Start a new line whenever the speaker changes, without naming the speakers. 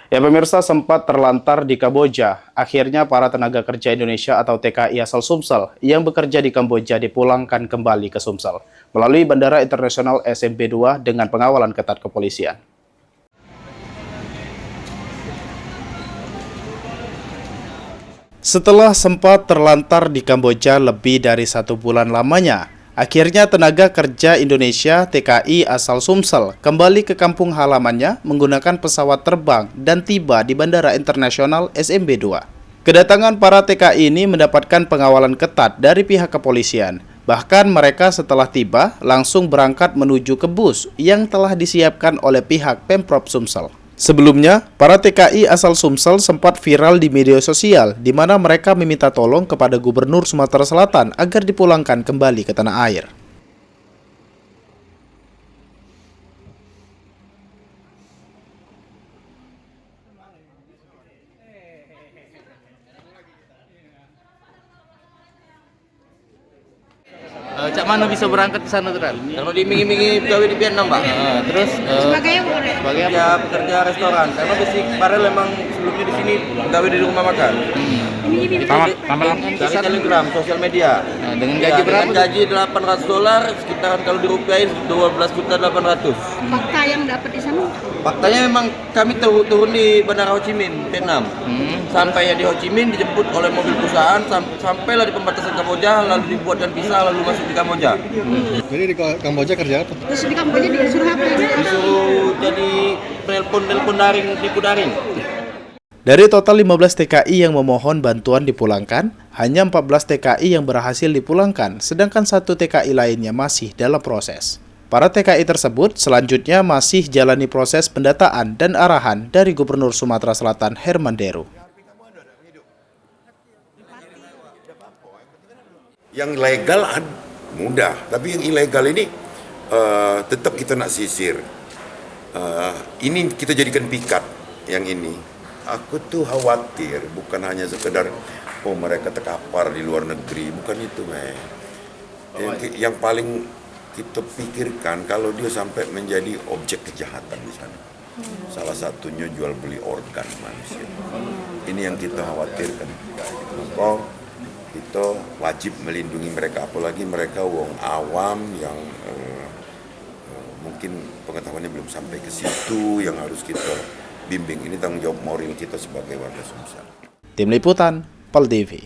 Ya pemirsa, sempat terlantar di Kamboja. Akhirnya para tenaga kerja Indonesia atau TKI asal Sumsel yang bekerja di Kamboja dipulangkan kembali ke Sumsel melalui Bandara Internasional SMB 2 dengan pengawalan ketat kepolisian. Setelah sempat terlantar di Kamboja lebih dari 1 bulan lamanya, akhirnya tenaga kerja Indonesia TKI asal Sumsel kembali ke kampung halamannya menggunakan pesawat terbang dan tiba di Bandara Internasional SMB 2. Kedatangan para TKI ini mendapatkan pengawalan ketat dari pihak kepolisian. Bahkan mereka setelah tiba langsung berangkat menuju ke bus yang telah disiapkan oleh pihak Pemprov Sumsel. Sebelumnya, para TKI asal Sumsel sempat viral di media sosial di mana mereka meminta tolong kepada Gubernur Sumatera Selatan agar dipulangkan kembali ke tanah air.
Cak mana bisa berangkat ke sana tuh, Ran?
Kalau diiming-imingi pegawai di Vietnam, Pak.
Terus
Sebagai
sebagai apa?
Ya pekerja restoran. Karena basic Farel memang sebelumnya di sini pegawai di rumah makan. Dari Telegram, sosial media.
Nah, dengan
Ya,
gaji berapa?
dengan gaji $800, sekitaran kalau dirupiahin 12.800.000.
fakta yang dapat di sana.
Faktanya memang kami turun di Bandara Ho Chi Minh, Vietnam. Sampai di Ho Chi Minh dijemput oleh mobil perusahaan, sampailah di pembatasan Kamboja, lalu dibuatkan visa, lalu masuk di Kamboja.
Jadi di Kamboja kerja apa?
Terus di Kamboja disuruh apa ini?
Disuruh jadi penelpon daring, tipu daring.
Dari total 15 TKI yang memohon bantuan dipulangkan, hanya 14 TKI yang berhasil dipulangkan, sedangkan 1 TKI lainnya masih dalam proses. Para TKI tersebut selanjutnya masih jalani proses pendataan dan arahan dari Gubernur Sumatera Selatan Herman Deru.
Yang legal mudah, tapi yang ilegal ini tetap kita nak sisir. Ini kita jadikan pikat yang ini. Aku tuh khawatir bukan hanya sekedar mereka terkapar di luar negeri, bukan itu, Yang paling kita pikirkan kalau dia sampai menjadi objek kejahatan di sana. Salah satunya jual beli organ manusia. Ini yang kita khawatirkan. Maka kita wajib melindungi mereka, apalagi mereka wong awam yang mungkin pengetahuannya belum sampai ke situ, yang harus kita bimbing. Ini tanggung jawab moral kita sebagai warga Sumsel.
Tim Liputan, PAL TV.